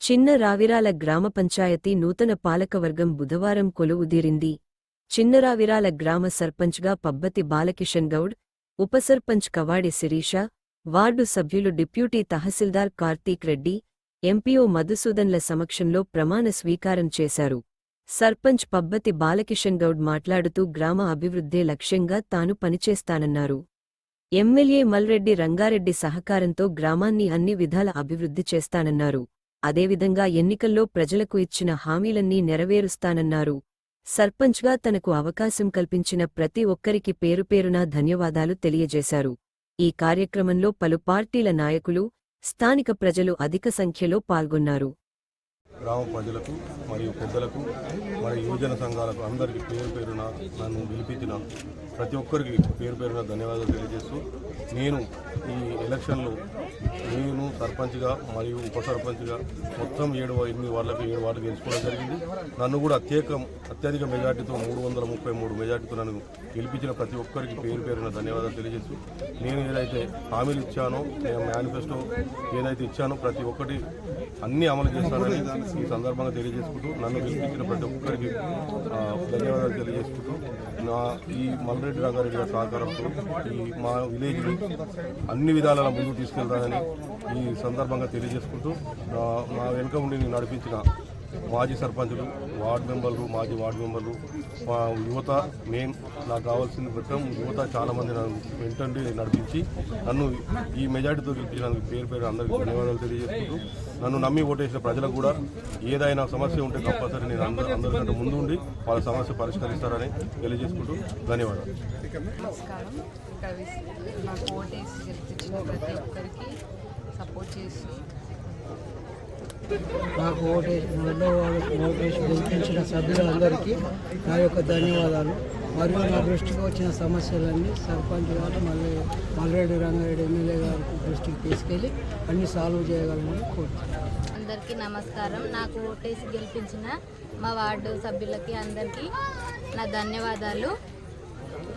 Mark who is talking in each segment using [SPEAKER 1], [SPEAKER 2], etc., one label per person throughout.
[SPEAKER 1] చిన్న రావిరాల గ్రామ పంచాయతీ నూతన పాలకవర్గం బుధవారం కొలువుదీరింది. చిన్నరావిరాల గ్రామ సర్పంచ్గా పబ్బతి బాలకిషన్ గౌడ్, ఉపసర్పంచ్ కవాడి శిరీష, వార్డు సభ్యులు డిప్యూటీ తహసీల్దార్ కార్తీక్ రెడ్డి, ఎంపీఓ మధుసూదన్ల సమక్షంలో ప్రమాణ స్వీకారం చేశారు. సర్పంచ్ పబ్బతి బాలకిషన్ గౌడ్ మాట్లాడుతూ గ్రామ అభివృద్ధే లక్ష్యంగా తాను పనిచేస్తానన్నారు. ఎమ్మెల్యే మల్రెడ్డి రంగారెడ్డి సహకారంతో గ్రామాన్ని అన్ని విధాల అభివృద్ధి చేస్తానన్నారు. అదేవిధంగా ఎన్నికల్లో ప్రజలకు ఇచ్చిన హామీలన్నీ నెరవేరుస్తానన్నారు. సర్పంచ్గా తనకు అవకాశం కల్పించిన ప్రతి ఒక్కరికి పేరుపేరునా ధన్యవాదాలు తెలియజేశారు. ఈ కార్యక్రమంలో పలు పార్టీల నాయకులు, స్థానిక ప్రజలు అధిక సంఖ్యలో పాల్గొన్నారు.
[SPEAKER 2] గ్రామ ప్రజలకు మరియు పెద్దలకు మరియు యువజన సంఘాలకు అందరికీ పేరున నన్ను గెలిపించిన ప్రతి ఒక్కరికి పేరున ధన్యవాదాలు తెలియజేస్తూ, నేను ఈ ఎలక్షన్లో నేను సర్పంచ్గా మరియు ఉప సర్పంచ్గా మొత్తం 8 వార్డులకు 7 వార్డులు గెలుచుకోవడం జరిగింది. నన్ను కూడా అత్యధిక మెజార్టీతో 333 మెజార్టీతో నన్ను గెలిపించిన ప్రతి ఒక్కరికి పేరున ధన్యవాదాలు తెలియజేస్తూ, నేను ఏదైతే హామీలు ఇచ్చానో, నేను మేనిఫెస్టో ఏదైతే ఇచ్చానో ప్రతి ఒక్కటి అన్నీ అమలు చేస్తానని ఈ సందర్భంగా తెలియజేసుకుంటూ, నన్ను గెలిపించిన ప్రతి ఒక్కరికి ధన్యవాదాలు తెలియజేసుకుంటూ, ఈ మల్రెడ్డి రంగారెడ్డి గారి సహకారంతో ఈ మా విలేజ్ని అన్ని విధాల ముందుకు తీసుకెళ్తానని ఈ సందర్భంగా తెలియజేసుకుంటూ, మా వెనుక ఉండి నడిపించిన మాజీ సర్పంచులు, వార్డు మెంబర్లు, మాజీ వార్డు మెంబర్లు, మా యువత, నాకు కావాల్సిన ప్రకారం యువత చాలామంది నన్ను వెంటండి నడిపించి నన్ను ఈ మెజార్టీతో గెలిపించినందుకు పేరు అందరికీ ధన్యవాదాలు తెలియజేసుకుంటూ, నన్ను నమ్మి ఓటేసిన ప్రజలకు కూడా ఏదైనా సమస్య ఉంటే కంపల్సరీ నేను అందరికంటే ముందు ఉండి వాళ్ళ సమస్య పరిష్కరిస్తారని తెలియజేసుకుంటూ ధన్యవాదాలు.
[SPEAKER 3] నమస్కారం. నాకు ఓటేసి గెలిపించిన ప్రతి ఒక్కరికి సపోర్ట్ చేసి
[SPEAKER 4] నాకు ఓటేసి గెలిపించిన సభ్యులందరికీ నా యొక్క ధన్యవాదాలు. మరియు నా దృష్టికి వచ్చిన సమస్యలన్నీ సర్పంచ్ గారు మల్రెడ్డి రంగారెడ్డి ఎమ్మెల్యే గారి దృష్టికి తీసుకెళ్ళి అన్ని సాల్వ్ చేయగలమని కోరుతున్నాను.
[SPEAKER 5] అందరికీ నమస్కారం. నాకు ఓటేసి గెలిపించిన మా వార్డు సభ్యులకి అందరికీ నా ధన్యవాదాలు.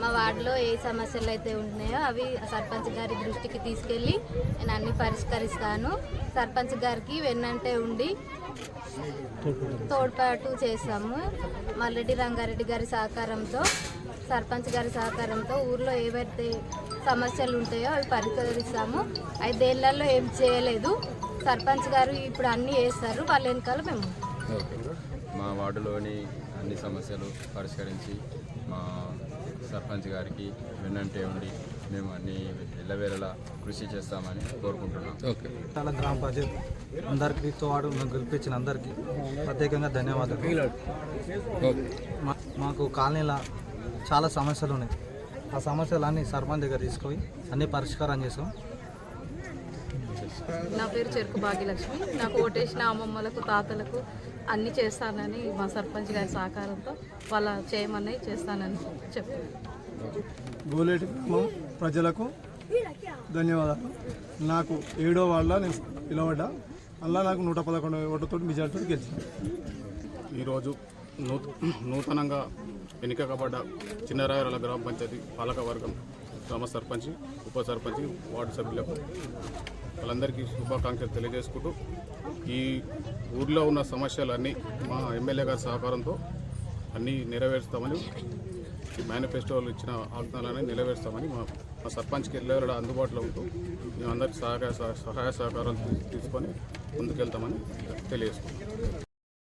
[SPEAKER 5] మా వార్డులో ఏ సమస్యలు అయితే ఉన్నాయో అవి సర్పంచ్ గారి దృష్టికి తీసుకెళ్ళి నేను అన్ని పరిష్కరిస్తాను. సర్పంచ్ గారికి వెన్నంటే ఉండి తోడ్పాటు చేస్తాము. మల్రెడ్డి రంగారెడ్డి గారి సహకారంతో, సర్పంచ్ గారి సహకారంతో ఊర్లో ఏవైతే సమస్యలు ఉంటాయో అవి పరిష్కరిస్తాము. 5 ఏళ్లలో ఏం చేయలేదు, సర్పంచ్ గారు ఇప్పుడు అన్నీ చేస్తారు. వాళ్ళ వెనకాల మేము
[SPEAKER 6] మా వార్డులోని అన్ని సమస్యలు పరిష్కరించి మా సర్పంచ్ గారికి వెన్నంటే ఉండి మేము అన్ని ఎల్లవేళలా కృషి చేస్తామని కోరుకుంటున్నాం.
[SPEAKER 7] చాలా గ్రామ పంచాయతీ అందరికీ తోడు గెలిపించిన అందరికీ ప్రత్యేకంగా ధన్యవాదాలు. మాకు కాలనీలో చాలా సమస్యలు ఉన్నాయి. ఆ సమస్యలన్నీ సర్పంచ్ దగ్గర తీసుకొని అన్ని పరిష్కారం చేసాం.
[SPEAKER 3] నా పేరు చెరుకు భాగ్యలక్ష్మి. నాకు ఓటేసిన అమ్మమ్మలకు, తాతలకు అన్నీ చేస్తానని మా సర్పంచ్ గారి సహకారంతో వాళ్ళ చేయమని చేస్తానని చెప్పారు.
[SPEAKER 8] గోలేటి గ్రామం ప్రజలకు ధన్యవాదాలు. నాకు 7వ వార్డులో నేను పిలవడ్డా, అలా నాకు 111 ఓట్లతో మెజార్టీతో గెలిచాను.
[SPEAKER 9] ఈరోజు నూతనంగా ఎన్నికబడ్డ చిన్నరావిరాల గ్రామ పంచాయతీ పాలకవర్గం గ్రామ సర్పంచ్, ఉప సర్పంచ్, వార్డు సభ్యులకు వాళ్ళందరికీ శుభాకాంక్షలు తెలియజేసుకుంటూ, ఈ ఊర్లో ఉన్న సమస్యలన్నీ మా ఎమ్మెల్యే గారి సహకారంతో అన్నీ నెరవేరుస్తామని, మేనిఫెస్టోలు ఇచ్చిన వాగ్దానాన్ని నెరవేరుస్తామని మా సర్పంచ్కి వెళ్ళేలా అందుబాటులో ఉంటూ మేము అందరికీ సహాయ సహకారాలు తీసుకొని ముందుకెళ్తామని తెలియజేసుకుంటాం.